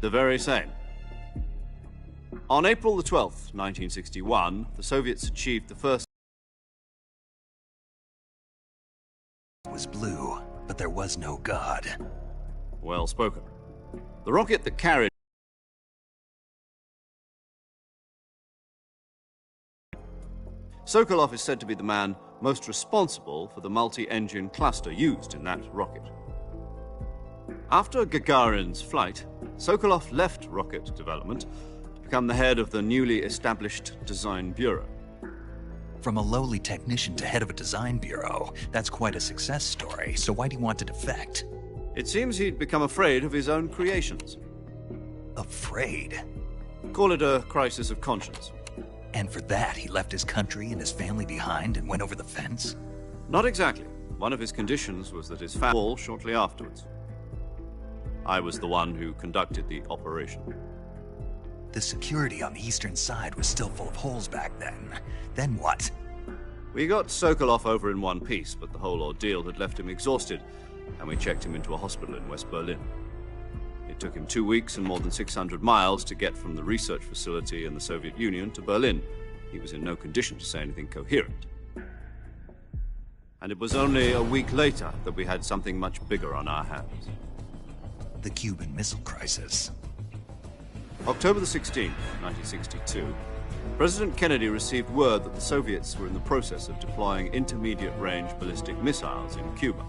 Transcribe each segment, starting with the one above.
The very same. On April the 12th, 1961, the Soviets achieved the first... It was blue, but there was no God. Well spoken. The rocket that carried... Sokolov is said to be the man most responsible for the multi-engine cluster used in that rocket. After Gagarin's flight, Sokolov left rocket development to become the head of the newly established Design Bureau. From a lowly technician to head of a design bureau, that's quite a success story, so why do you want to defect? It seems he'd become afraid of his own creations. Afraid? Call it a crisis of conscience. And for that, he left his country and his family behind and went over the fence? Not exactly. One of his conditions was that his family fall shortly afterwards. I was the one who conducted the operation. The security on the eastern side was still full of holes back then. Then what? We got Sokolov over in one piece, but the whole ordeal had left him exhausted, and we checked him into a hospital in West Berlin. It took him 2 weeks and more than 600 miles to get from the research facility in the Soviet Union to Berlin. He was in no condition to say anything coherent. And it was only a week later that we had something much bigger on our hands. The Cuban Missile Crisis. October the 16th, 1962, President Kennedy received word that the Soviets were in the process of deploying intermediate-range ballistic missiles in Cuba.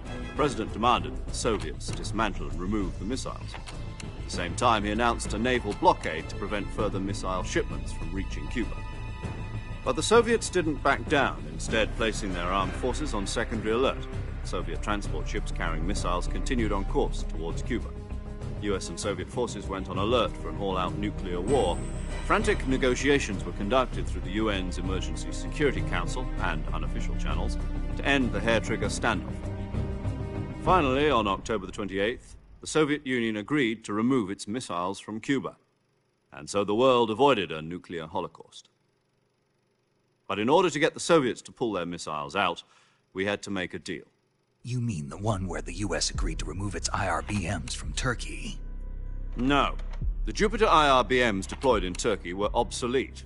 The President demanded that the Soviets dismantle and remove the missiles. At the same time, he announced a naval blockade to prevent further missile shipments from reaching Cuba. But the Soviets didn't back down, instead placing their armed forces on secondary alert. Soviet transport ships carrying missiles continued on course towards Cuba. US and Soviet forces went on alert for an all-out nuclear war. Frantic negotiations were conducted through the UN's Emergency Security Council and unofficial channels to end the hair-trigger standoff. Finally, on October the 28th, the Soviet Union agreed to remove its missiles from Cuba. And so the world avoided a nuclear holocaust. But in order to get the Soviets to pull their missiles out, we had to make a deal. You mean the one where the US agreed to remove its IRBMs from Turkey? No. The Jupiter IRBMs deployed in Turkey were obsolete,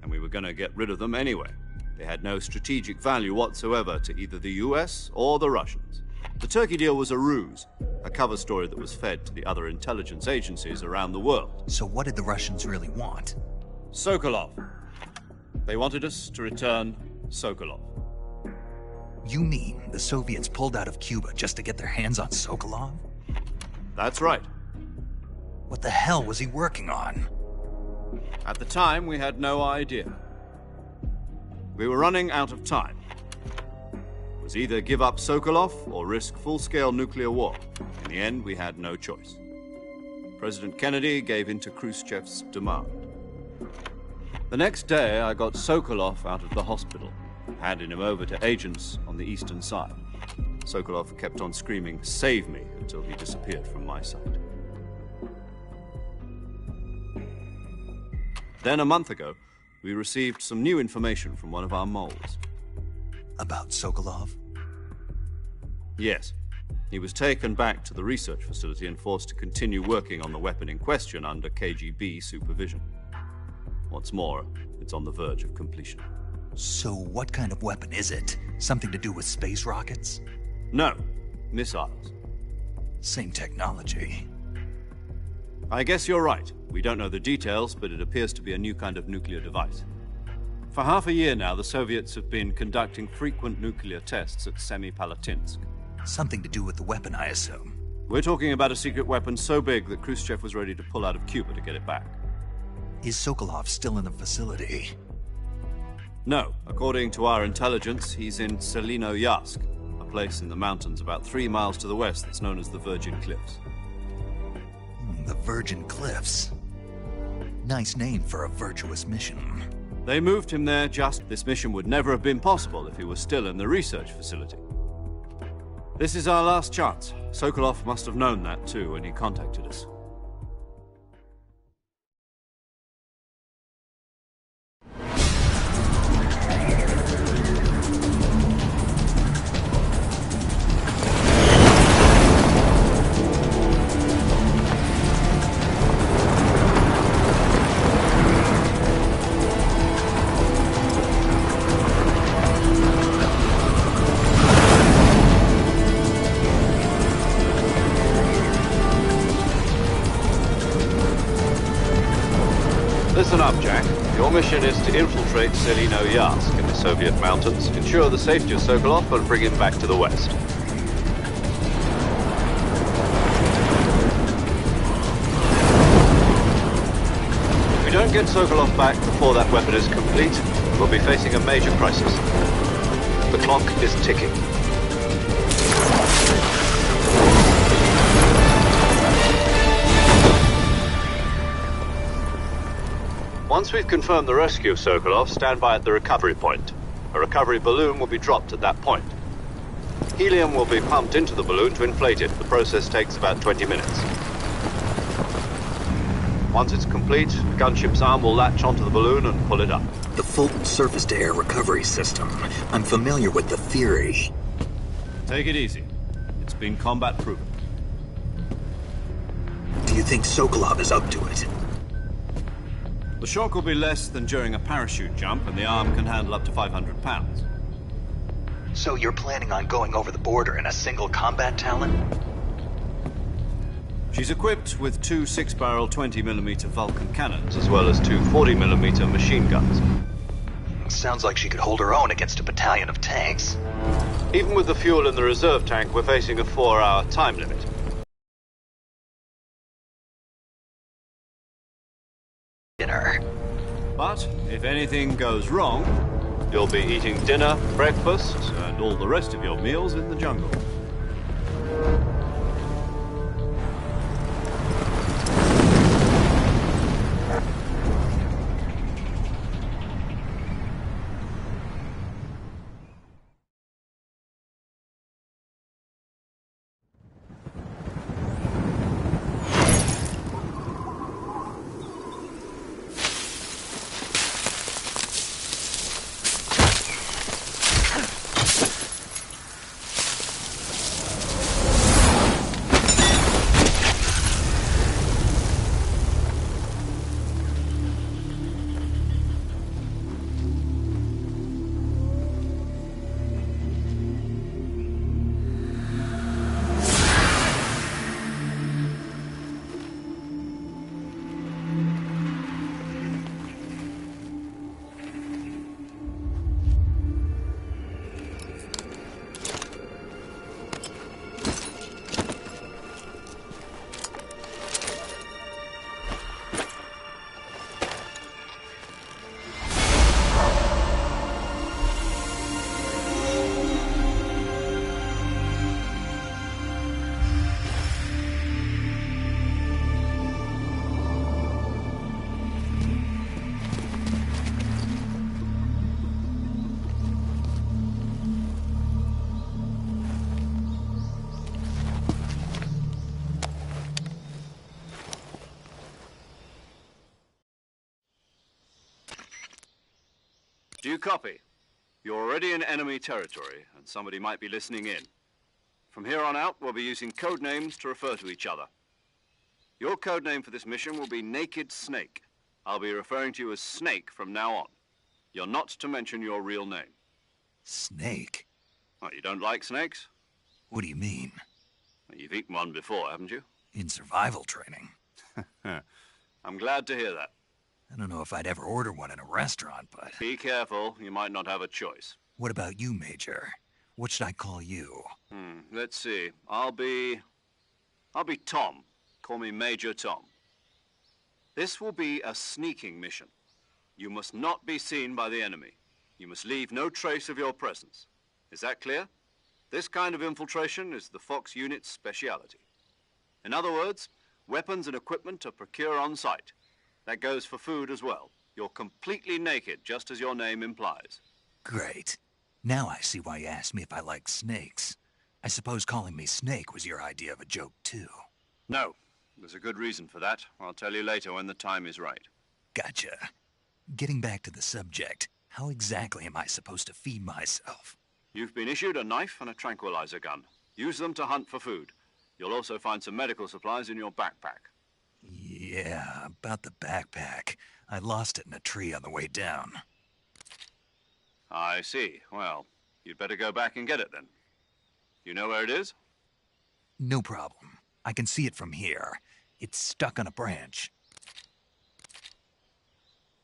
and we were going to get rid of them anyway. They had no strategic value whatsoever to either the US or the Russians. The Turkey deal was a ruse, a cover story that was fed to the other intelligence agencies around the world. So what did the Russians really want? Sokolov. They wanted us to return Sokolov. You mean the Soviets pulled out of Cuba just to get their hands on Sokolov? That's right. What the hell was he working on? At the time, we had no idea. We were running out of time. It was either give up Sokolov or risk full-scale nuclear war. In the end, we had no choice. President Kennedy gave in to Khrushchev's demand. The next day, I got Sokolov out of the hospital, handing him over to agents on the eastern side. Sokolov kept on screaming, "Save me," until he disappeared from my sight. Then, a month ago, we received some new information from one of our moles. About Sokolov? Yes. He was taken back to the research facility and forced to continue working on the weapon in question under KGB supervision. What's more, it's on the verge of completion. So what kind of weapon is it? Something to do with space rockets? No, missiles. Same technology. I guess you're right. We don't know the details, but it appears to be a new kind of nuclear device. For half a year now, the Soviets have been conducting frequent nuclear tests at Semipalatinsk. Something to do with the weapon, I assume. We're talking about a secret weapon so big that Khrushchev was ready to pull out of Cuba to get it back. Is Sokolov still in the facility? No. According to our intelligence, he's in Selinoyarsk, a place in the mountains about 3 miles to the west that's known as the Virgin Cliffs. The Virgin Cliffs. Nice name for a virtuous mission. They moved him there This mission would never have been possible if he was still in the research facility. This is our last chance. Sokolov must have known that too when he contacted us. Listen up, Jack. Your mission is to infiltrate Selino Yask in the Soviet mountains, ensure the safety of Sokolov, and bring him back to the West. If we don't get Sokolov back before that weapon is complete, we'll be facing a major crisis. The clock is ticking. Once we've confirmed the rescue of Sokolov, stand by at the recovery point. A recovery balloon will be dropped at that point. Helium will be pumped into the balloon to inflate it. The process takes about 20 minutes. Once it's complete, the gunship's arm will latch onto the balloon and pull it up. The Fulton surface-to-air recovery system. I'm familiar with the theory. Take it easy. It's been combat-proven. Do you think Sokolov is up to it? The shock will be less than during a parachute jump, and the arm can handle up to 500 pounds. So you're planning on going over the border in a single combat Talon? She's equipped with two 6-barrel 20mm Vulcan cannons, as well as two 40mm machine guns. Sounds like she could hold her own against a battalion of tanks. Even with the fuel in the reserve tank, we're facing a 4-hour time limit. Dinner. But if anything goes wrong, you'll be eating dinner, breakfast, and all the rest of your meals in the jungle. Do you copy? You're already in enemy territory, and somebody might be listening in. From here on out, we'll be using code names to refer to each other. Your code name for this mission will be Naked Snake. I'll be referring to you as Snake from now on. You're not to mention your real name. Snake? Oh, you don't like snakes? What do you mean? Well, you've eaten one before, haven't you? In survival training. I'm glad to hear that. I don't know if I'd ever order one in a restaurant, but... Be careful, you might not have a choice. What about you, Major? What should I call you? Let's see. I'll be Tom. Call me Major Tom. This will be a sneaking mission. You must not be seen by the enemy. You must leave no trace of your presence. Is that clear? This kind of infiltration is the Fox unit's speciality. In other words, weapons and equipment are procured on site. That goes for food as well. You're completely naked, just as your name implies. Great. Now I see why you asked me if I like snakes. I suppose calling me Snake was your idea of a joke, too. No. There's a good reason for that. I'll tell you later when the time is right. Gotcha. Getting back to the subject, how exactly am I supposed to feed myself? You've been issued a knife and a tranquilizer gun. Use them to hunt for food. You'll also find some medical supplies in your backpack. Yeah, about the backpack. I lost it in a tree on the way down. I see. Well, you'd better go back and get it then. You know where it is? No problem. I can see it from here. It's stuck on a branch.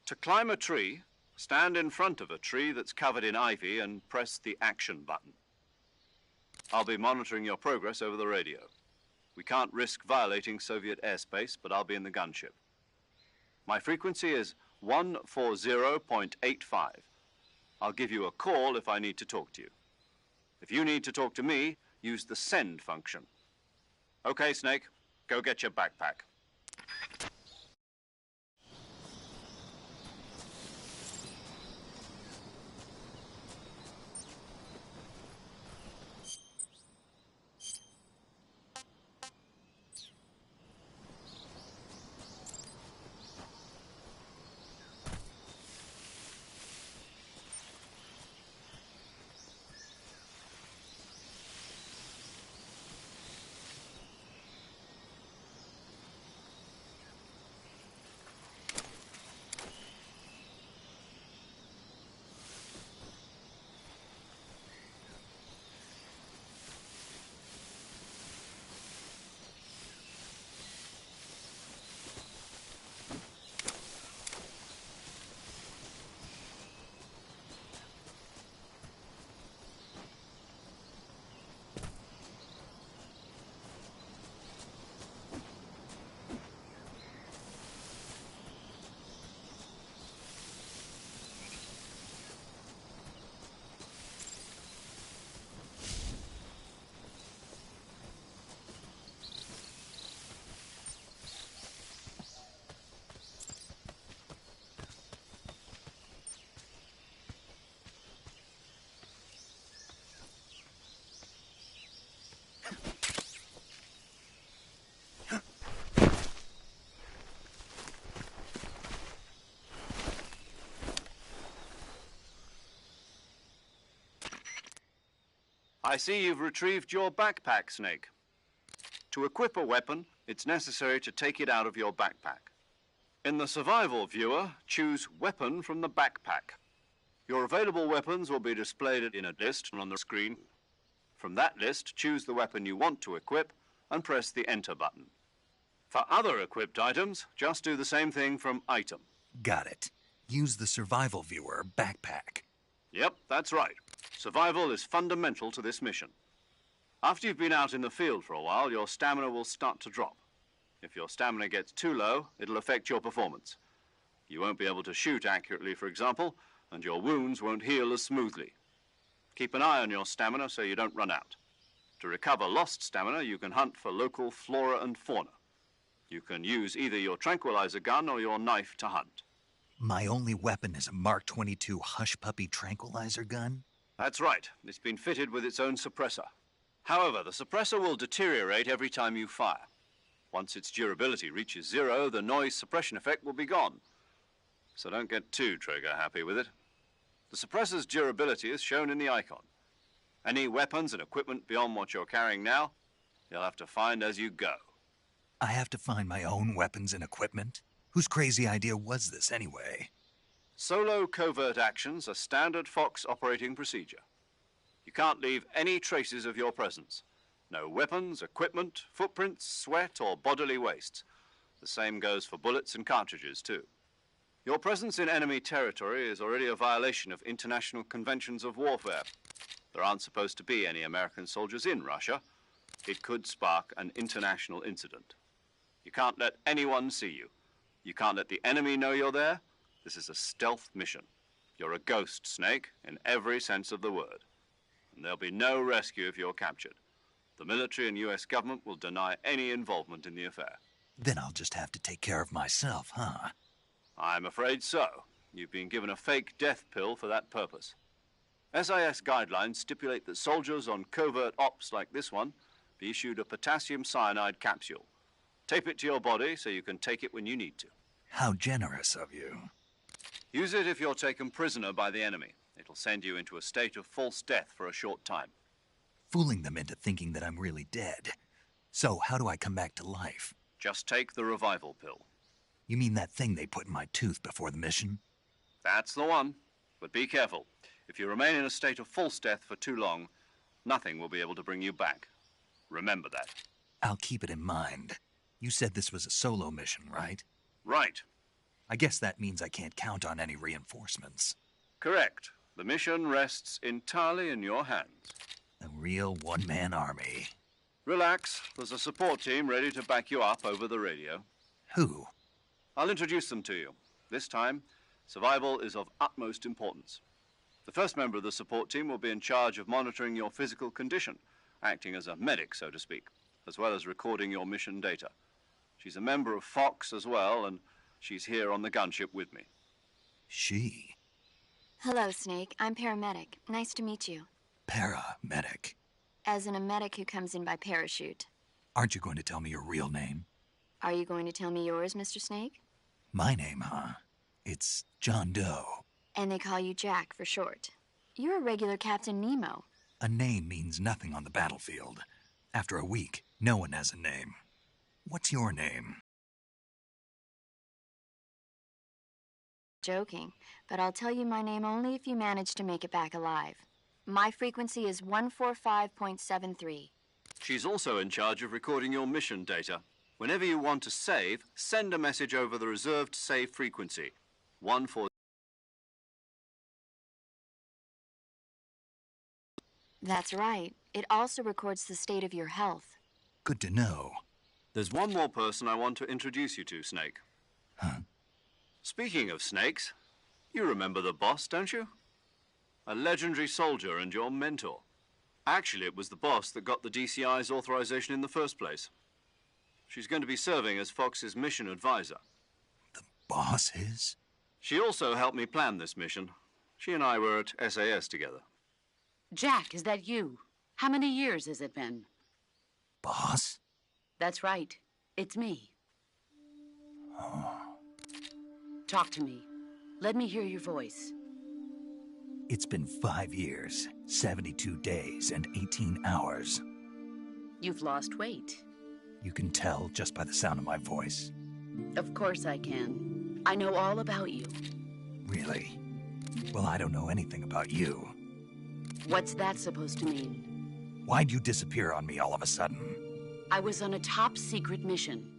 To climb a tree, stand in front of a tree that's covered in ivy and press the action button. I'll be monitoring your progress over the radio. We can't risk violating Soviet airspace, but I'll be in the gunship. My frequency is 140.85. I'll give you a call if I need to talk to you. If you need to talk to me, use the send function. Okay, Snake, go get your backpack. I see you've retrieved your backpack, Snake. To equip a weapon, it's necessary to take it out of your backpack. In the survival viewer, choose Weapon from the backpack. Your available weapons will be displayed in a list on the screen. From that list, choose the weapon you want to equip and press the Enter button. For other equipped items, just do the same thing from Item. Got it. Use the survival viewer backpack. Yep, that's right. Survival is fundamental to this mission. After you've been out in the field for a while, your stamina will start to drop. If your stamina gets too low, it'll affect your performance. You won't be able to shoot accurately, for example, and your wounds won't heal as smoothly. Keep an eye on your stamina so you don't run out. To recover lost stamina, you can hunt for local flora and fauna. You can use either your tranquilizer gun or your knife to hunt. My only weapon is a Mark 22 Hush Puppy tranquilizer gun? That's right. It's been fitted with its own suppressor. However, the suppressor will deteriorate every time you fire. Once its durability reaches 0, the noise suppression effect will be gone. So don't get too trigger-happy with it. The suppressor's durability is shown in the icon. Any weapons and equipment beyond what you're carrying now, you'll have to find as you go. I have to find my own weapons and equipment? Whose crazy idea was this, anyway? Solo covert actions are standard Fox operating procedure. You can't leave any traces of your presence. No weapons, equipment, footprints, sweat, or bodily wastes. The same goes for bullets and cartridges, too. Your presence in enemy territory is already a violation of international conventions of warfare. There aren't supposed to be any American soldiers in Russia. It could spark an international incident. You can't let anyone see you. You can't let the enemy know you're there. This is a stealth mission. You're a ghost, Snake, in every sense of the word. And there'll be no rescue if you're captured. The military and U.S. government will deny any involvement in the affair. Then I'll just have to take care of myself, huh? I'm afraid so. You've been given a fake death pill for that purpose. SIS guidelines stipulate that soldiers on covert ops like this one be issued a potassium cyanide capsule. Tape it to your body so you can take it when you need to. How generous of you. Use it if you're taken prisoner by the enemy. It'll send you into a state of false death for a short time. Fooling them into thinking that I'm really dead. So, how do I come back to life? Just take the revival pill. You mean that thing they put in my tooth before the mission? That's the one. But be careful. If you remain in a state of false death for too long, nothing will be able to bring you back. Remember that. I'll keep it in mind. You said this was a solo mission, right? Right. I guess that means I can't count on any reinforcements. Correct. The mission rests entirely in your hands. A real one-man army. Relax. There's a support team ready to back you up over the radio. Who? I'll introduce them to you. This time, survival is of utmost importance. The first member of the support team will be in charge of monitoring your physical condition, acting as a medic, so to speak, as well as recording your mission data. She's a member of Fox as well, and she's here on the gunship with me. She? Hello, Snake. I'm paramedic. Nice to meet you. Paramedic. As in a medic who comes in by parachute. Aren't you going to tell me your real name? Are you going to tell me yours, Mr. Snake? My name, huh? It's John Doe. And they call you Jack for short. You're a regular Captain Nemo. A name means nothing on the battlefield. After a week, no one has a name. What's your name? Joking, but I'll tell you my name only if you manage to make it back alive. My frequency is 145.73. She's also in charge of recording your mission data. Whenever you want to save, send a message over the reserved save frequency. 140. That's right. It also records the state of your health. Good to know. There's one more person I want to introduce you to, Snake. Huh? Speaking of snakes, you remember the boss, don't you? A legendary soldier and your mentor. Actually, it was the boss that got the DCI's authorization in the first place. She's going to be serving as Fox's mission advisor. The boss is? She also helped me plan this mission. She and I were at SAS together. Jack, is that you? How many years has it been? Boss? That's right. It's me. Oh. Talk to me. Let me hear your voice. It's been 5 years, 72 days, and 18 hours. You've lost weight. You can tell just by the sound of my voice. Of course I can. I know all about you. Really? Well, I don't know anything about you. What's that supposed to mean? Why'd you disappear on me all of a sudden? I was on a top-secret mission.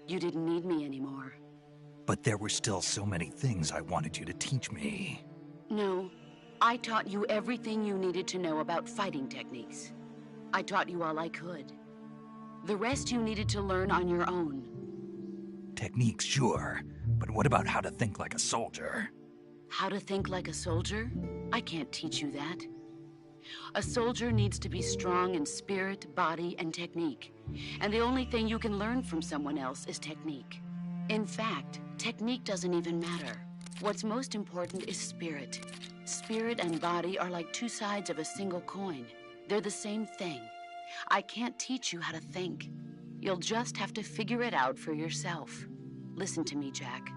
You didn't need me anymore. But there were still so many things I wanted you to teach me. No, I taught you everything you needed to know about fighting techniques. I taught you all I could. The rest you needed to learn on your own. Techniques, sure. But what about how to think like a soldier? How to think like a soldier? I can't teach you that. A soldier needs to be strong in spirit, body, and technique. And the only thing you can learn from someone else is technique. In fact, technique doesn't even matter. What's most important is spirit. Spirit and body are like two sides of a single coin. They're the same thing. I can't teach you how to think. You'll just have to figure it out for yourself. Listen to me, Jack.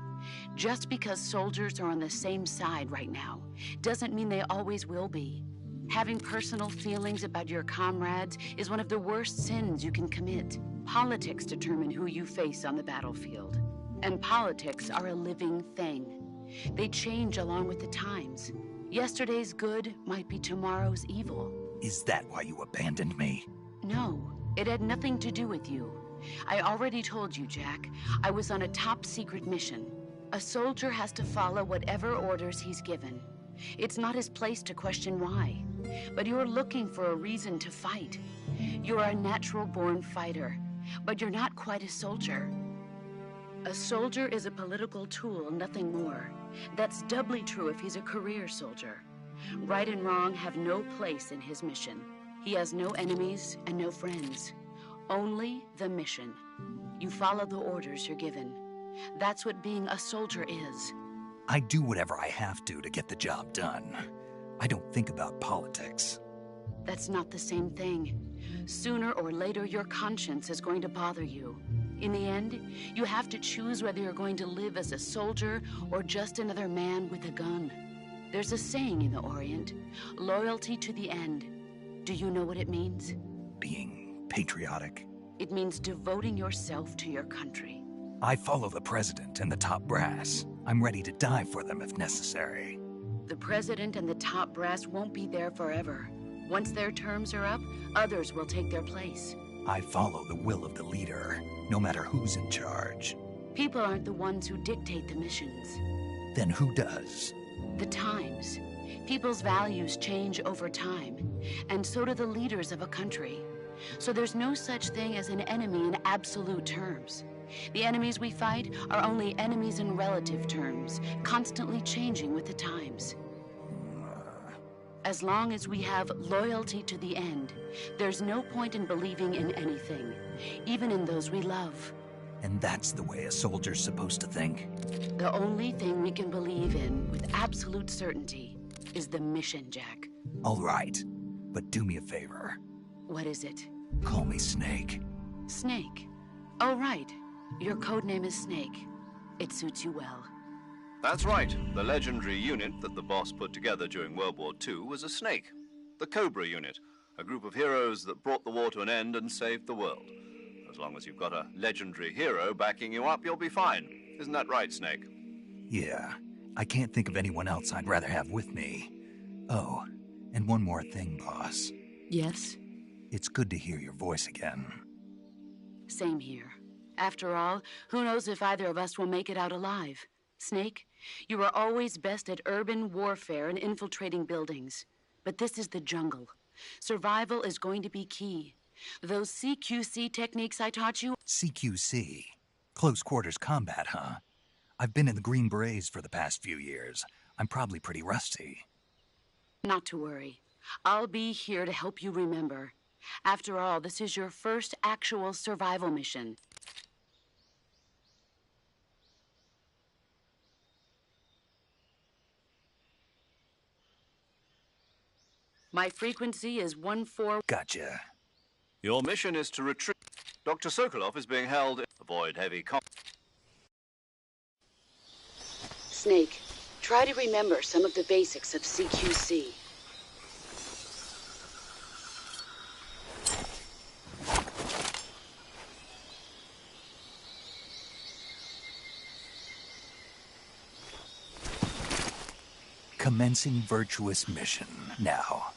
Just because soldiers are on the same side right now doesn't mean they always will be. Having personal feelings about your comrades is one of the worst sins you can commit. Politics determine who you face on the battlefield. And politics are a living thing. They change along with the times. Yesterday's good might be tomorrow's evil. Is that why you abandoned me? No, it had nothing to do with you. I already told you, Jack. I was on a top-secret mission. A soldier has to follow whatever orders he's given. It's not his place to question why. But you're looking for a reason to fight. You're a natural-born fighter, but you're not quite a soldier. A soldier is a political tool, nothing more. That's doubly true if he's a career soldier. Right and wrong have no place in his mission. He has no enemies and no friends. Only the mission. You follow the orders you're given. That's what being a soldier is. I do whatever I have to get the job done. I don't think about politics. That's not the same thing. Sooner or later, your conscience is going to bother you. In the end, you have to choose whether you're going to live as a soldier or just another man with a gun. There's a saying in the Orient, loyalty to the end. Do you know what it means? Being patriotic. It means devoting yourself to your country. I follow the president and the top brass. I'm ready to die for them if necessary. The president and the top brass won't be there forever. Once their terms are up, others will take their place. I follow the will of the leader, no matter who's in charge. People aren't the ones who dictate the missions. Then who does? The times. People's values change over time, and so do the leaders of a country. So there's no such thing as an enemy in absolute terms. The enemies we fight are only enemies in relative terms, constantly changing with the times. As long as we have loyalty to the end, there's no point in believing in anything, even in those we love. And that's the way a soldier's supposed to think? The only thing we can believe in with absolute certainty is the mission, Jack. All right, but do me a favor. What is it? Call me Snake. Snake. Oh, right. Your codename is Snake. It suits you well. That's right. The legendary unit that the boss put together during World War II was a snake. The Cobra unit, a group of heroes that brought the war to an end and saved the world. As long as you've got a legendary hero backing you up, you'll be fine. Isn't that right, Snake? Yeah, I can't think of anyone else I'd rather have with me. Oh, and one more thing, boss. Yes? It's good to hear your voice again. Same here. After all, who knows if either of us will make it out alive? Snake, you are always best at urban warfare and infiltrating buildings. But this is the jungle. Survival is going to be key. Those CQC techniques I taught you... CQC? Close quarters combat, huh? I've been in the Green Berets for the past few years. I'm probably pretty rusty. Not to worry. I'll be here to help you remember. After all, this is your first actual survival mission. My frequency is 14... Gotcha. Your mission is to retrieve... Dr. Sokolov is being held... Avoid heavy Snake, try to remember some of the basics of CQC. Commencing virtuous mission now.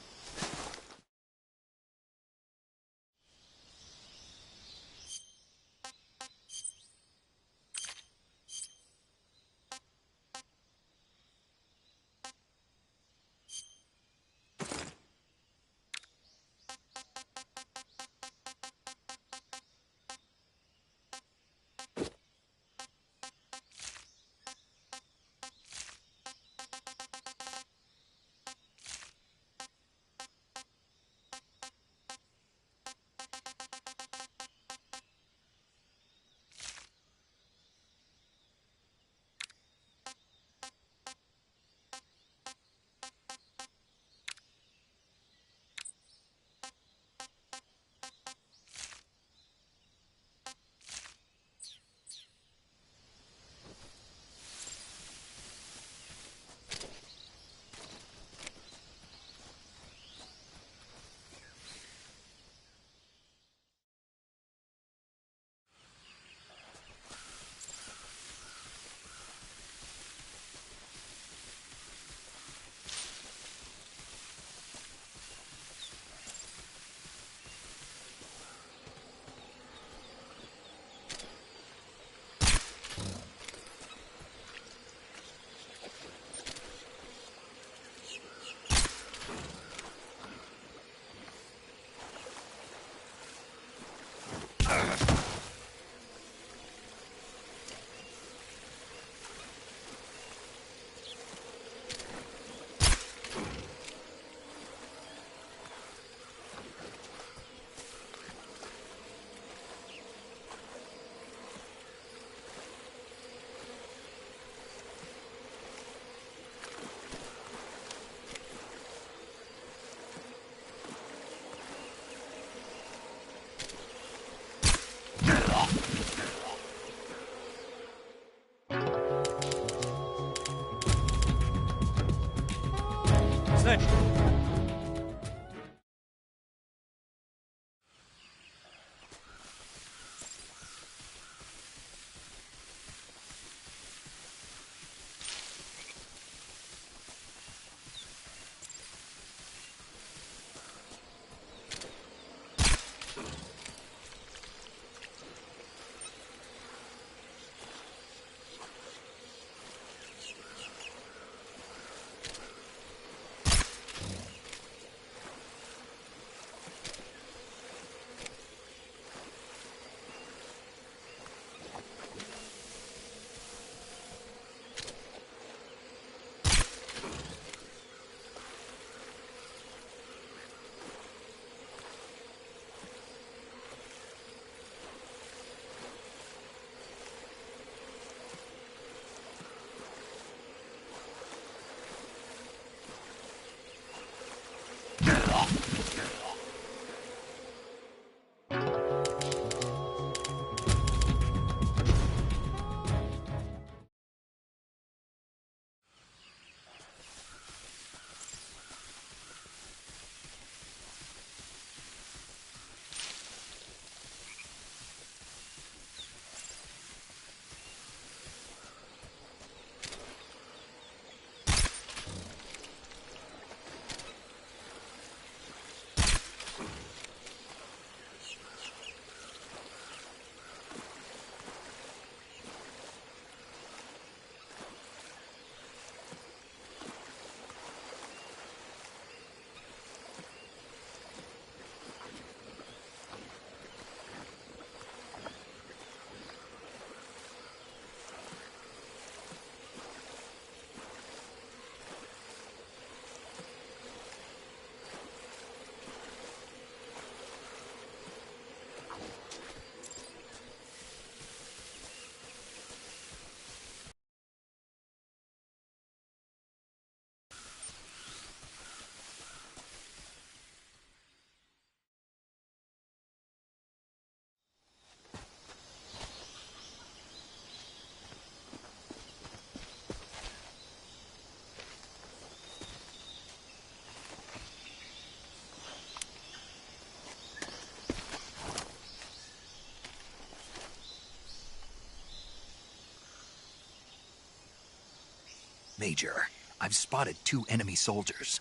Major, I've spotted 2 enemy soldiers.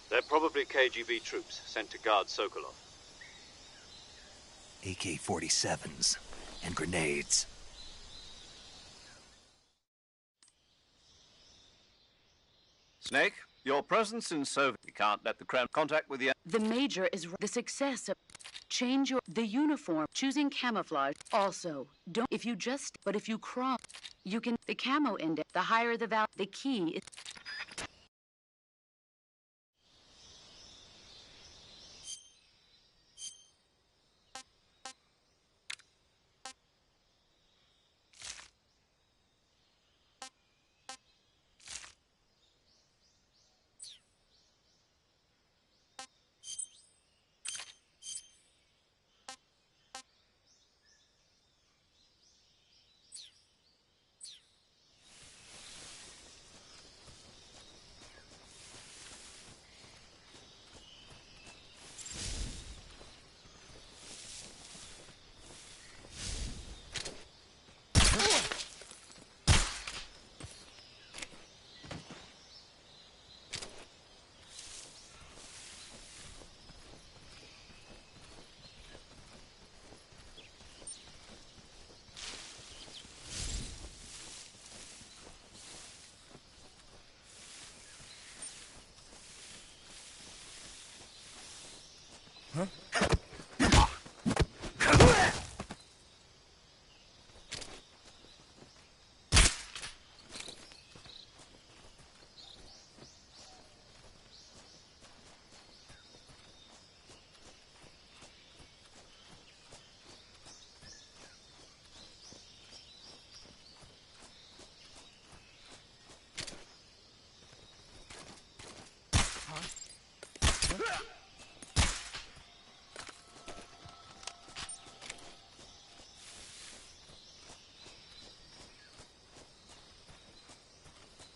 They're probably KGB troops sent to guard Sokolov. AK-47s and grenades. Snake, your presence in Soviet... We can't let the Kremlin contact with the... The Major is the success of... Change the uniform, choosing camouflage. Also, don't... If you just... But if you crop, you can... The camo index, the higher the value... The key is...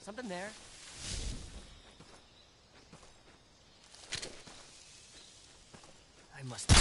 Something there. I must...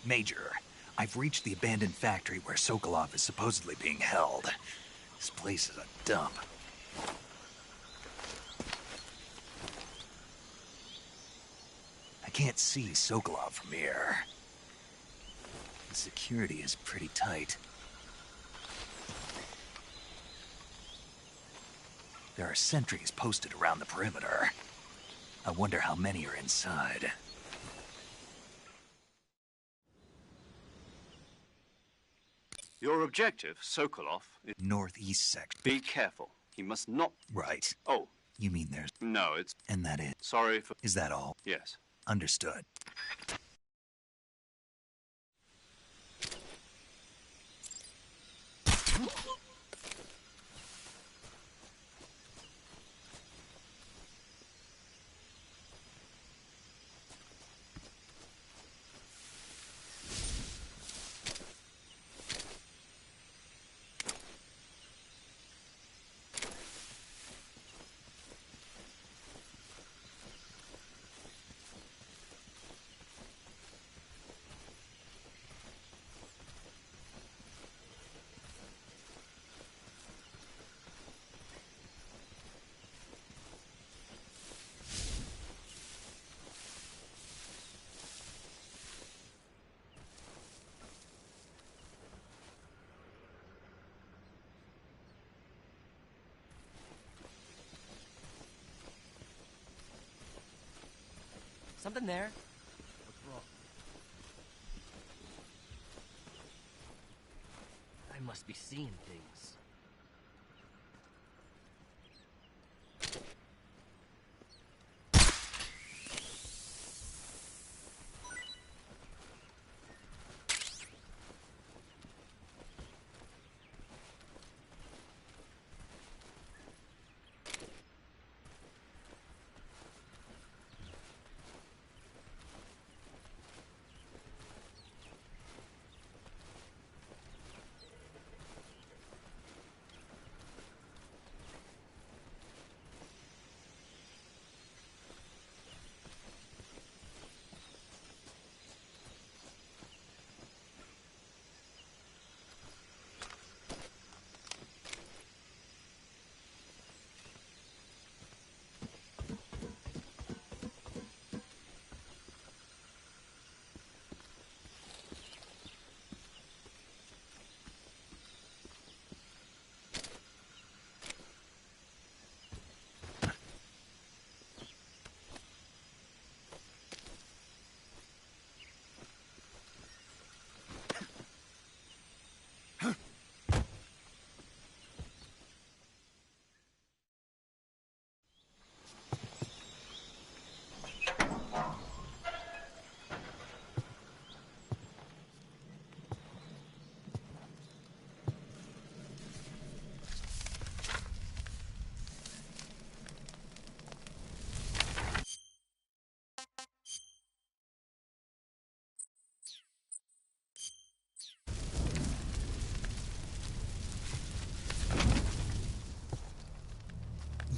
Major, I've reached the abandoned factory where Sokolov is supposedly being held. This place is a dump. I can't see Sokolov from here. The security is pretty tight. There are sentries posted around the perimeter. I wonder how many are inside. Your objective, Sokolov, is... Northeast section. Be careful. He must not... Right. Oh, You mean there's... no, it's... And that it? Sorry for... Is that all? Yes. Understood. Something there? What's wrong? I must be seeing things.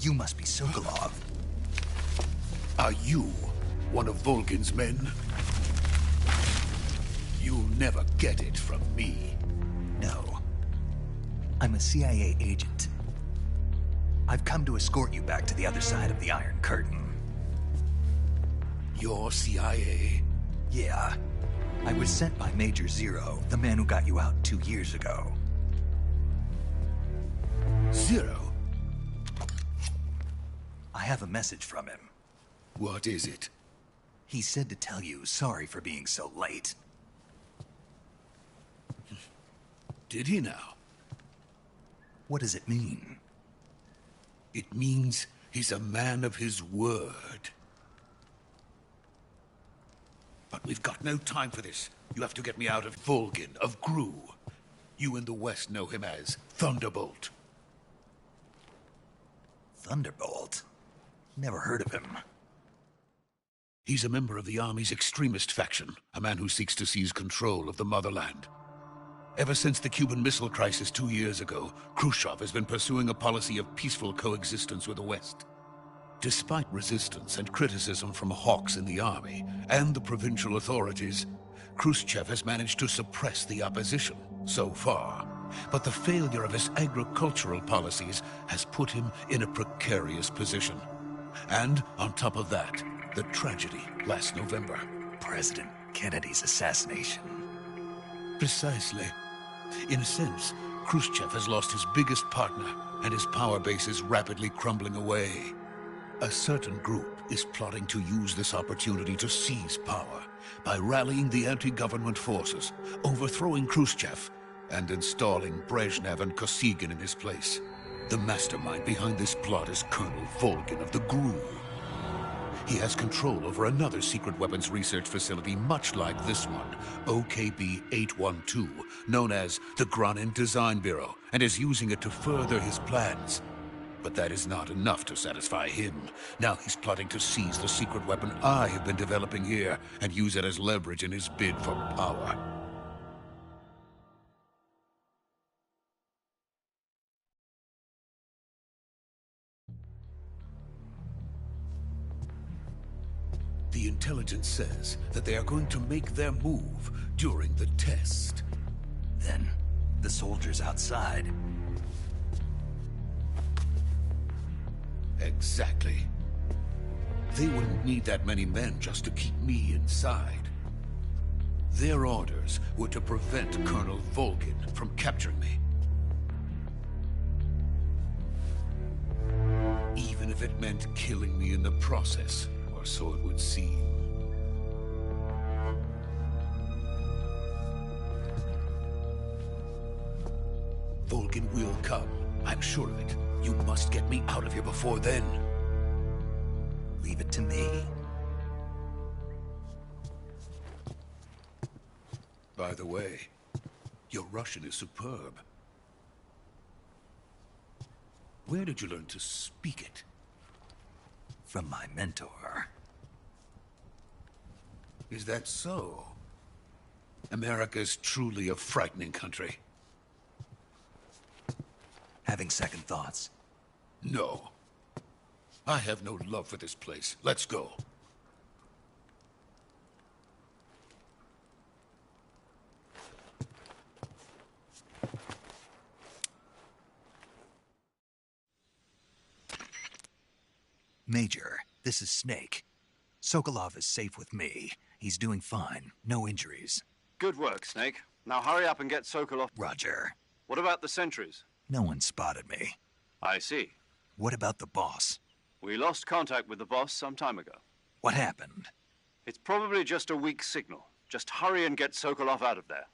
You must be Sokolov. Are you one of Volgin's men? You'll never get it from me. No. I'm a CIA agent. I've come to escort you back to the other side of the Iron Curtain. You're CIA? Yeah. I was sent by Major Zero, the man who got you out 2 years ago. Zero? I have a message from him. What is it? He said to tell you sorry for being so late. Did he now? What does it mean? It means he's a man of his word. But we've got no time for this. You have to get me out of Volgin, of Gru. You in the West know him as Thunderbolt. Thunderbolt? Never heard of him. He's a member of the Army's extremist faction, a man who seeks to seize control of the motherland. Ever since the Cuban Missile Crisis 2 years ago, Khrushchev has been pursuing a policy of peaceful coexistence with the West. Despite resistance and criticism from hawks in the army and the provincial authorities, Khrushchev has managed to suppress the opposition, so far. But the failure of his agricultural policies has put him in a precarious position. And on top of that, the tragedy last November. President Kennedy's assassination. Precisely. In a sense, Khrushchev has lost his biggest partner, and his power base is rapidly crumbling away. A certain group is plotting to use this opportunity to seize power by rallying the anti-government forces, overthrowing Khrushchev, and installing Brezhnev and Kosygin in his place. The mastermind behind this plot is Colonel Volgin of the GRU. He has control over another secret weapons research facility much like this one, OKB-812, known as the Granin Design Bureau, and is using it to further his plans. But that is not enough to satisfy him. Now he's plotting to seize the secret weapon I have been developing here and use it as leverage in his bid for power. The intelligence says that they are going to make their move during the test. Then, the soldiers outside. Exactly. They wouldn't need that many men just to keep me inside. Their orders were to prevent Colonel Volgin from capturing me. Even if it meant killing me in the process. Or so it would seem. Volgin will come. I'm sure of it. You must get me out of here before then. Leave it to me. By the way, your Russian is superb. Where did you learn to speak it? From my mentor. Is that so? America's truly a frightening country. Having second thoughts? No. I have no love for this place. Let's go. Major, this is Snake. Sokolov is safe with me. He's doing fine. No injuries. Good work, Snake. Now hurry up and get Sokolov. Roger. What about the sentries? No one spotted me. I see. What about the boss? We lost contact with the boss some time ago. What happened? It's probably just a weak signal. Just hurry and get Sokolov out of there.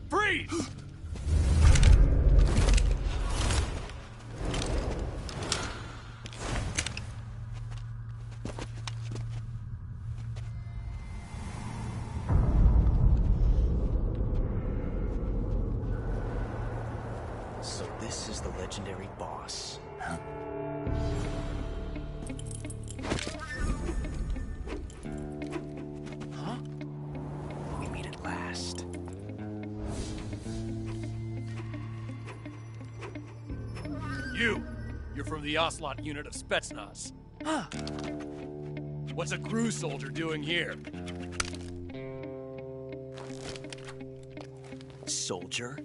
Freeze! So this is the legendary boss. Huh? Huh? We meet at last. You're from the Ocelot unit of Spetsnaz. Huh. What's a GRU soldier doing here? Soldier?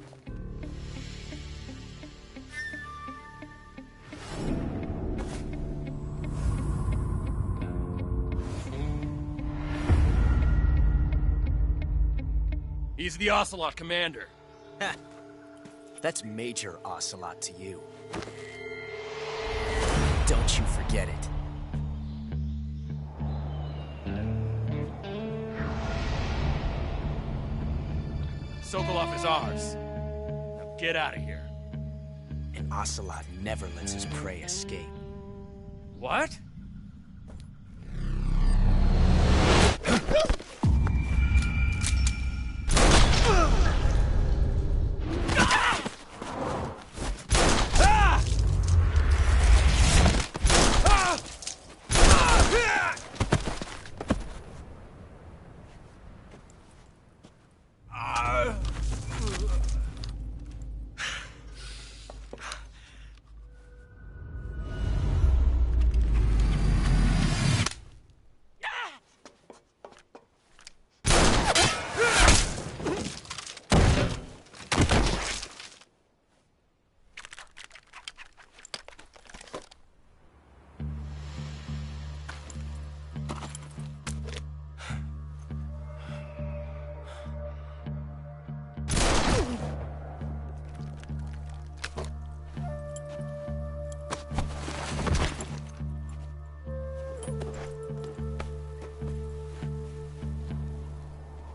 He's the Ocelot commander. Ha! That's Major Ocelot to you. Don't you forget it. Sokolov is ours. Now get out of here. And Ocelot never lets his prey escape. What?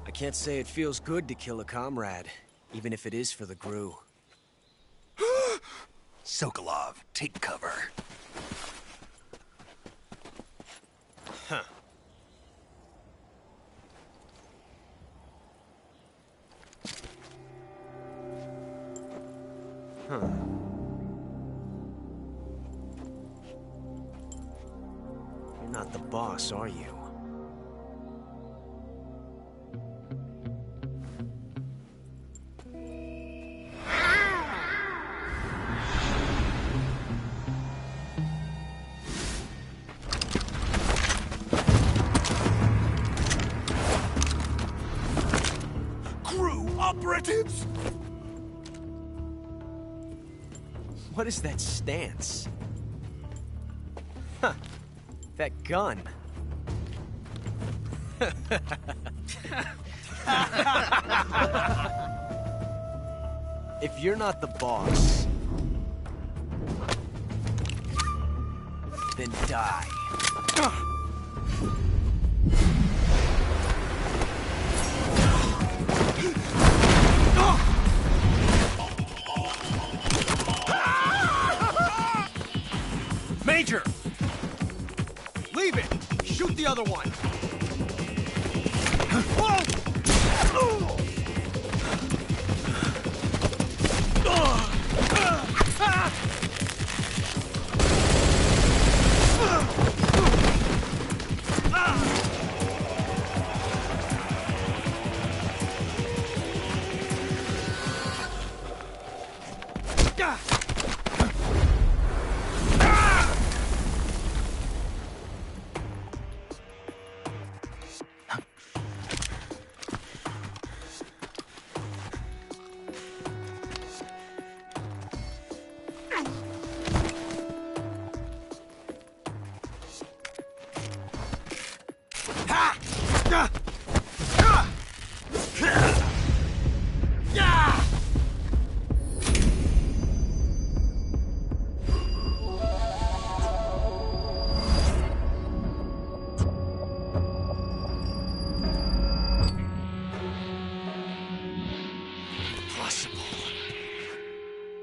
I can't say it feels good to kill a comrade, even if it is for the Gru. Sokolov, take cover. Huh. Huh. You're not the boss, are you? Operatives! What is that stance? Huh. That gun. If you're not the boss, then die. Major! Leave it! Shoot the other one!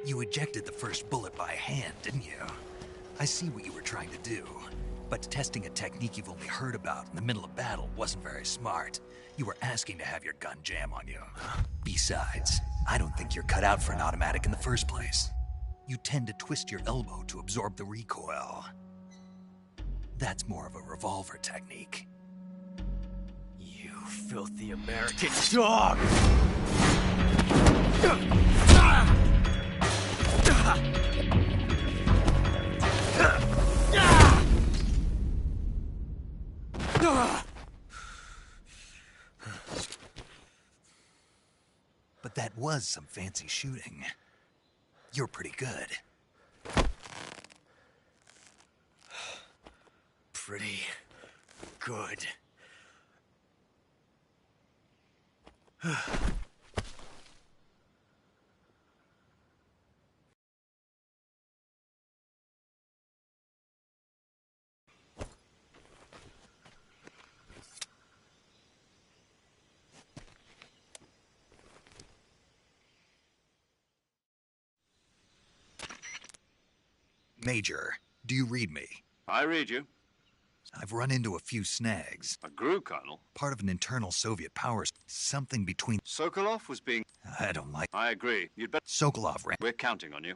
You ejected the first bullet by hand, didn't you? I see what you were trying to do. But testing a technique you've only heard about in the middle of battle wasn't very smart. You were asking to have your gun jam on you. Besides, I don't think you're cut out for an automatic in the first place. You tend to twist your elbow to absorb the recoil. That's more of a revolver technique. You filthy American dog! But that was some fancy shooting. You're pretty good. Pretty good. Major, do you read me? I read you. I've run into a few snags. A GRU, Colonel. Part of an internal Soviet power, something between... Sokolov was being... I don't like... I agree. You'd better... Sokolov ran... We're counting on you.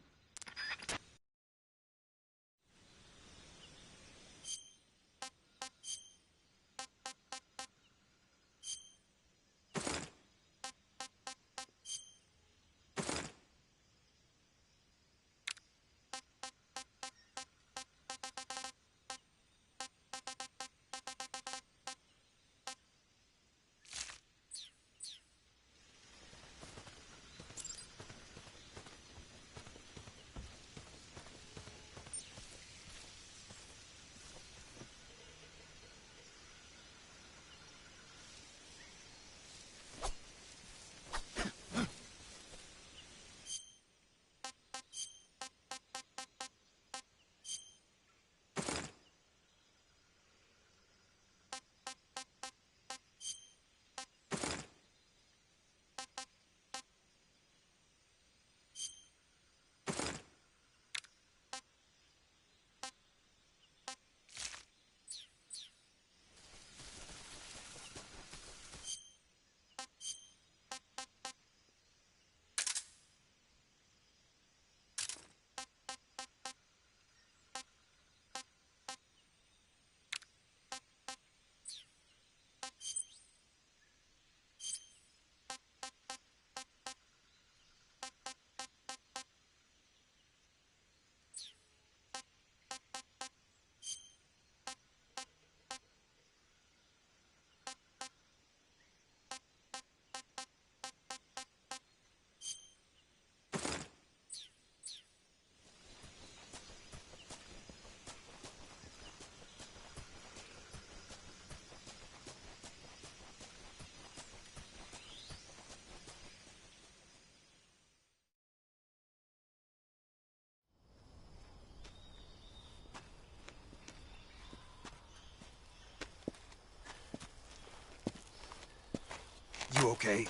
You okay?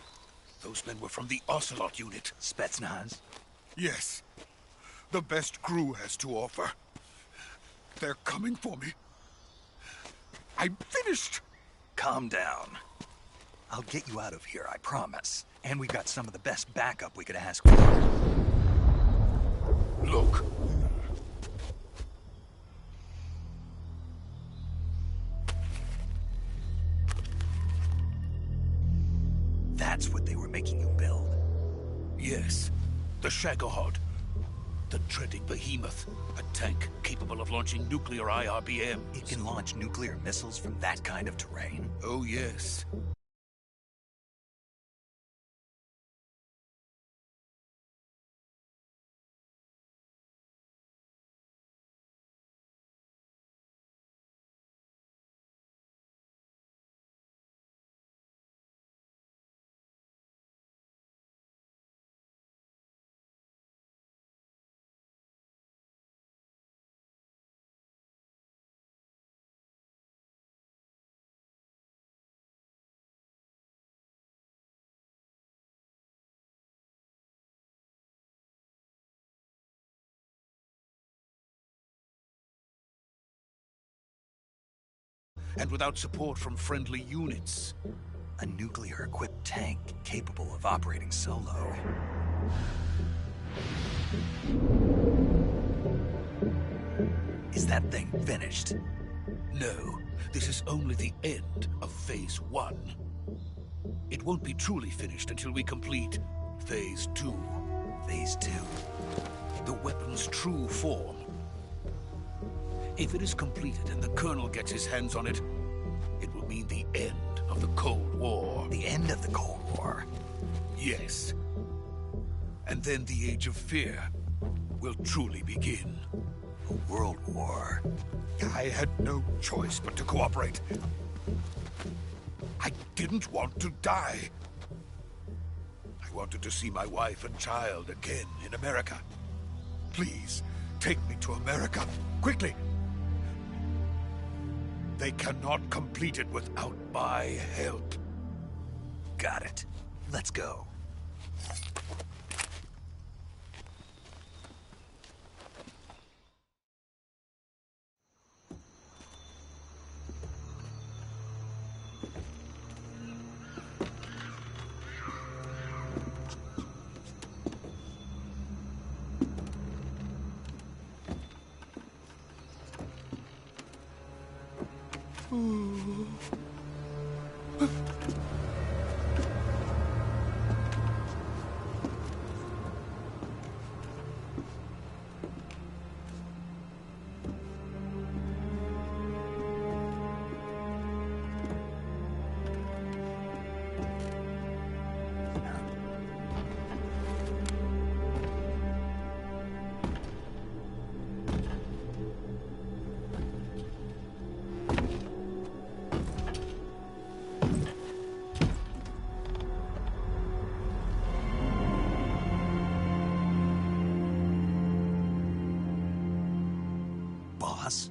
Those men were from the Ocelot unit. Spetsnaz? Yes. The best GRU has to offer. They're coming for me. I'm finished. Calm down. I'll get you out of here, I promise. And we got some of the best backup we could ask for. Look. That's what they were making you build? Yes. The Shagohod. The dreaded behemoth. A tank capable of launching nuclear IRBM. It can launch nuclear missiles from that kind of terrain? Oh, yes. And without support from friendly units. A nuclear-equipped tank capable of operating solo. Is that thing finished? No, this is only the end of Phase 1. It won't be truly finished until we complete Phase 2. Phase 2? The weapon's true form. If it is completed and the Colonel gets his hands on it, it will mean the end of the Cold War. The end of the Cold War? Yes. And then the Age of Fear will truly begin. A world war? I had no choice but to cooperate. I didn't want to die. I wanted to see my wife and child again in America. Please, take me to America, quickly. They cannot complete it without my help. Got it. Let's go. Boss?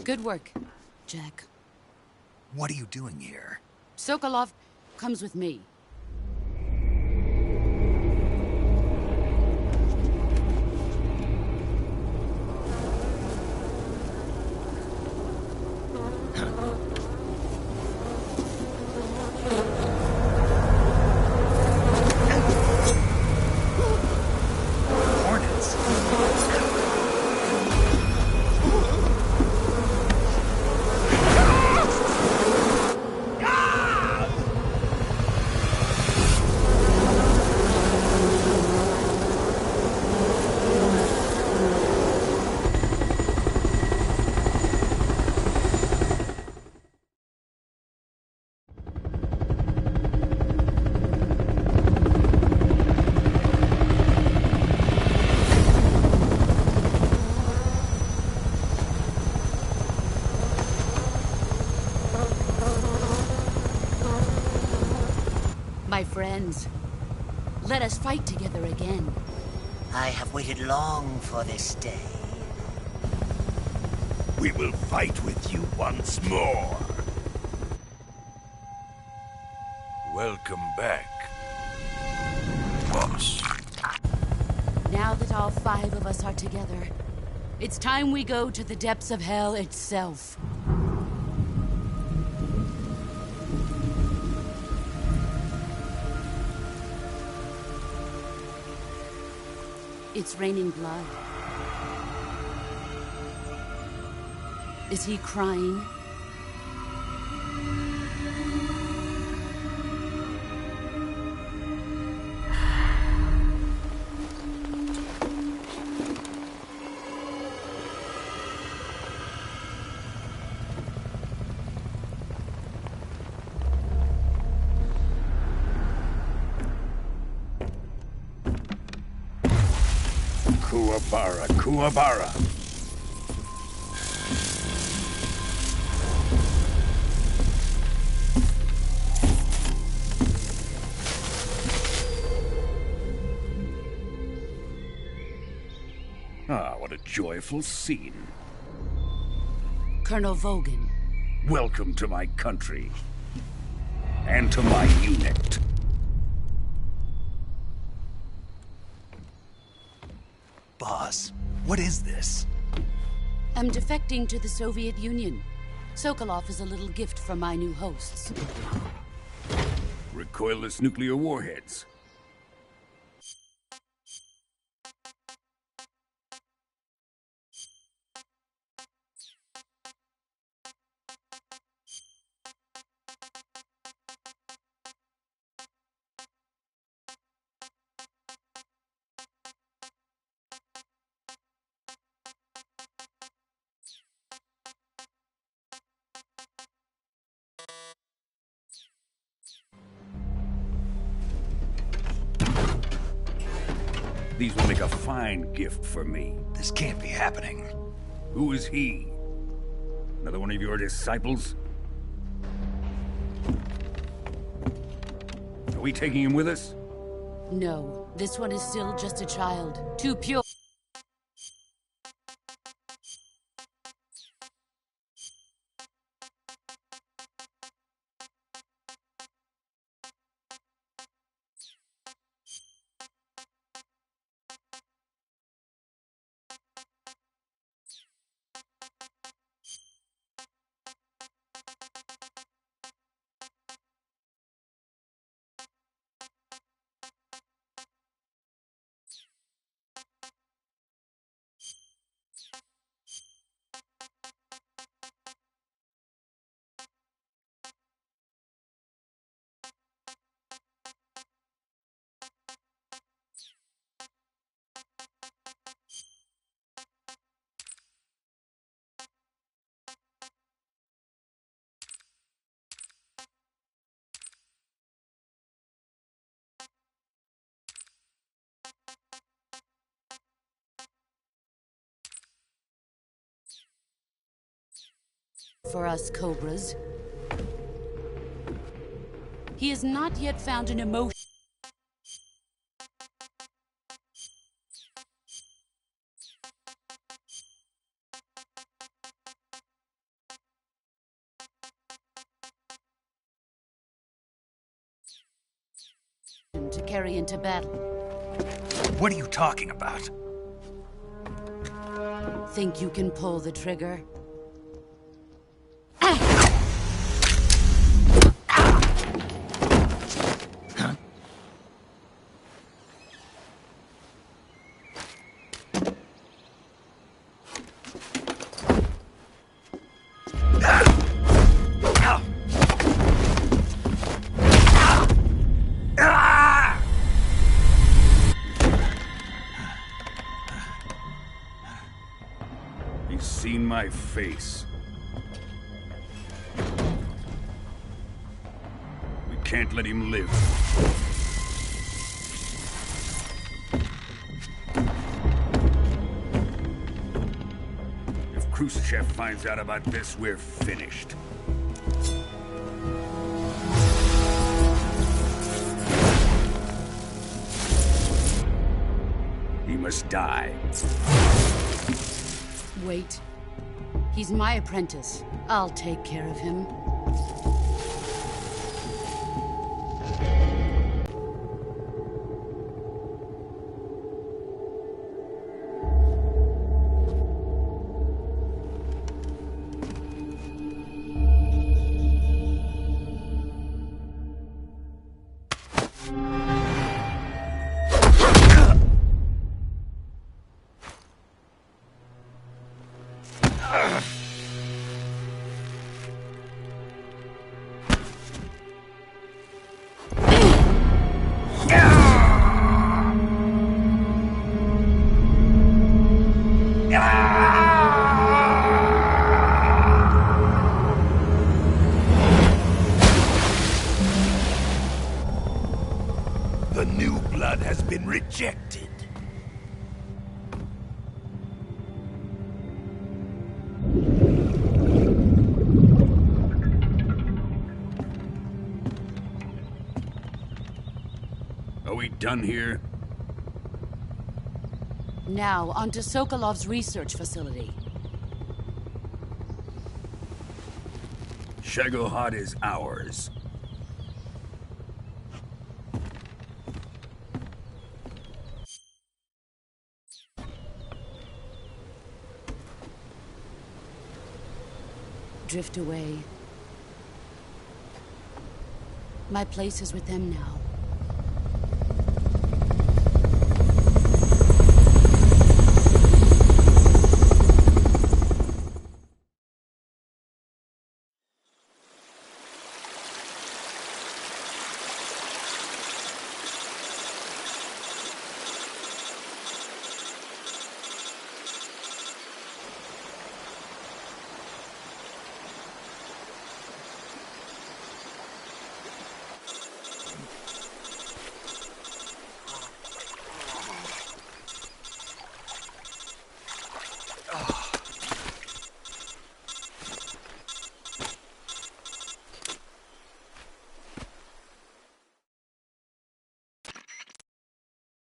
Good work, Jack. What are you doing here? Sokolov comes with me. Hornets? My friends, let us fight together again. I have waited long for this day. We will fight with you once more. Welcome back, boss. Now that all 5 of us are together, it's time we go to the depths of hell itself. It's raining blood. Is he crying? Kuwabara, Kuwabara. Ah, what a joyful scene. Colonel Vogan. Welcome to my country. And to my unit. Boss, what is this? I'm defecting to the Soviet Union. Sokolov is a little gift from my new hosts. Recoilless nuclear warheads. These will make a fine gift for me. This can't be happening. Who is he? Another one of your disciples? Are we taking him with us? No, this one is still just a child. Too pure. for us Cobras. He has not yet found an emotion to carry into battle. What are you talking about? Think you can pull the trigger? He's seen my face. We can't let him live. If Khrushchev finds out about this, we're finished. He must die. Wait. He's my apprentice. I'll take care of him. The new blood has been rejected. Are we done here? Now, on to Sokolov's research facility. Shagohod is ours. Drift away. My place is with them now.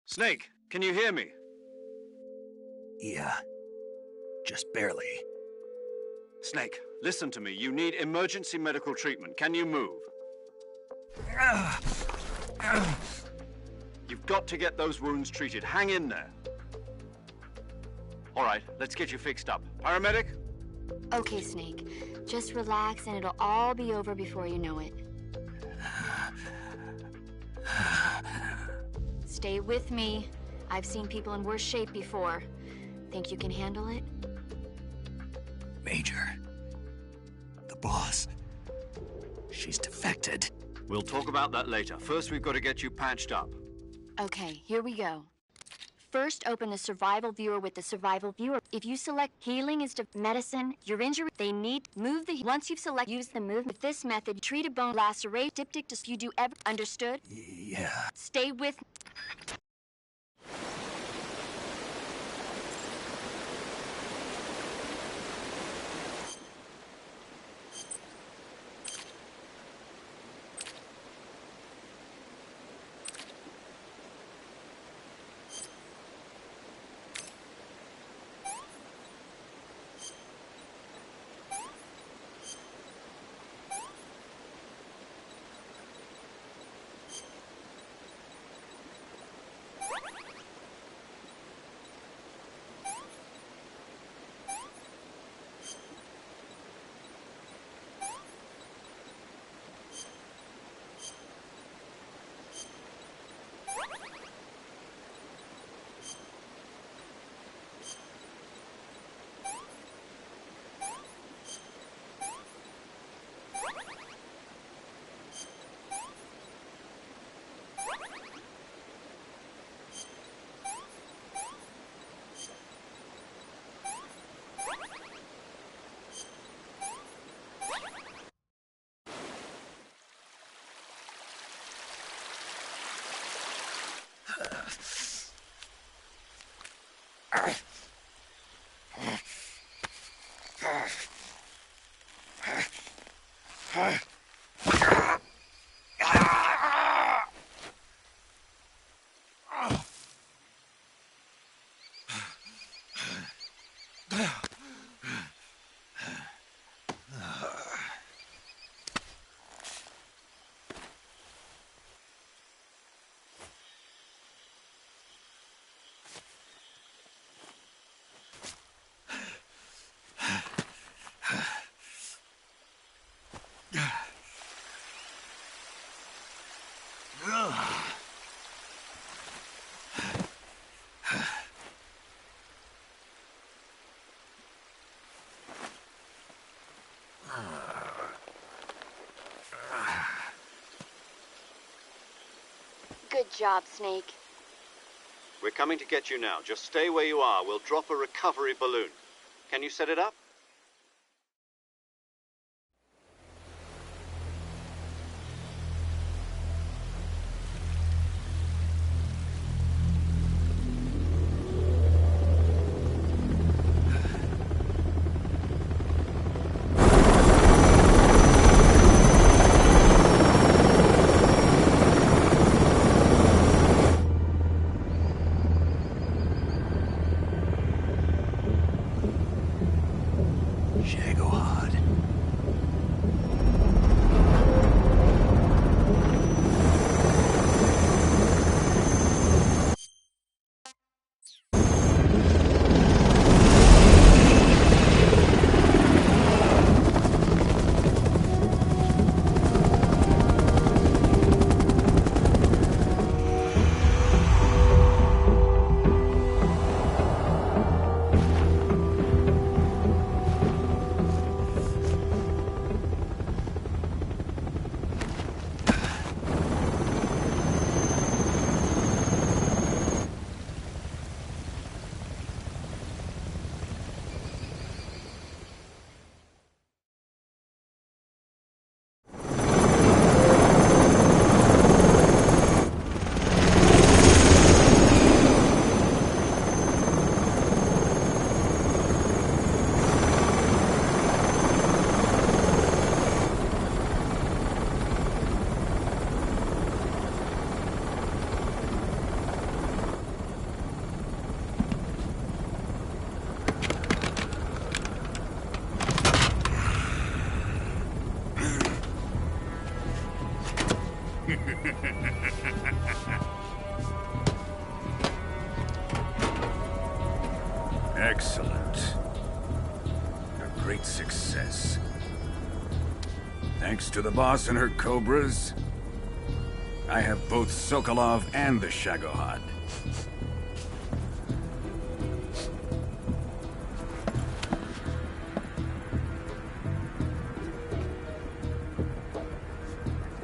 Snake, can you hear me? Yeah. Just barely. Snake, listen to me. You need emergency medical treatment. Can you move? You've got to get those wounds treated. Hang in there. All right, let's get you fixed up. Paramedic? Okay, Snake. Just relax and it'll all be over before you know it. Stay with me. I've seen people in worse shape before. Think you can handle it? Major. The boss. She's defected. We'll talk about that later. First, we've got to get you patched up. Okay, here we go. First, open the survival viewer with the survival viewer. If you select healing is to medicine, your injury, they need move the. Once you've selected, use the move. With this method, treat a bone lacerate, diptych to you do ever. Understood? Yeah. Stay with. Good job, Snake. We're coming to get you now. Just stay where you are. We'll drop a recovery balloon. Can you set it up? Shagohod. Excellent. A great success. Thanks to the boss and her cobras, I have both Sokolov and the Shagohod.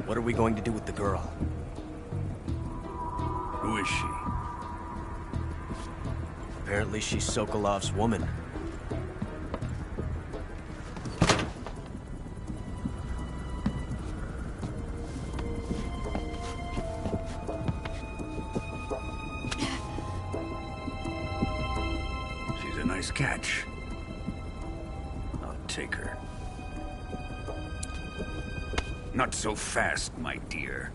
What are we going to do with the girl? Who is she? Apparently she's Sokolov's woman. She's a nice catch. I'll take her. Not so fast, my dear.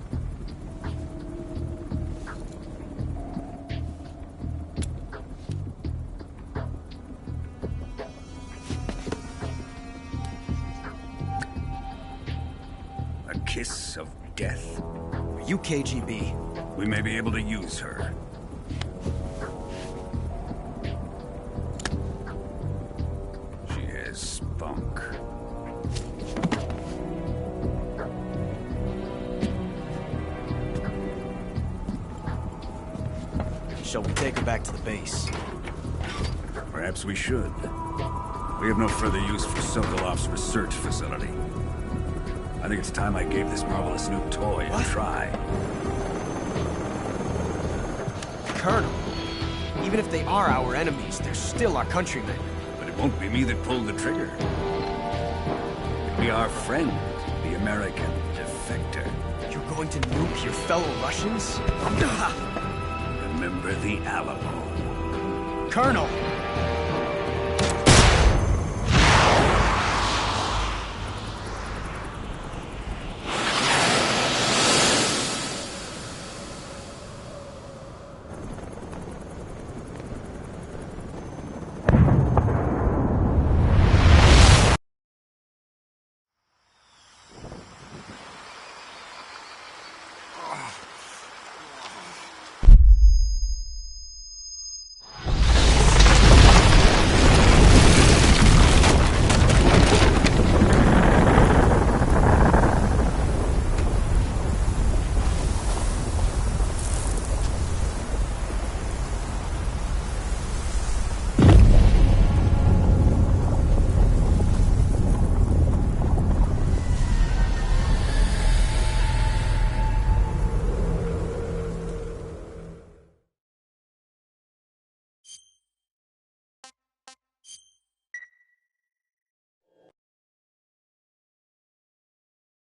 A kiss of death? Are you KGB? We may be able to use her. She has spunk. Shall we take her back to the base? Perhaps we should. We have no further use for Sokolov's research facility. I think it's time I gave this marvelous new toy a try. Colonel, even if they are our enemies, they're still our countrymen. But it won't be me that pulled the trigger. It'll be our friend, the American defector. You're going to nuke your fellow Russians? remember the Alamo. Colonel!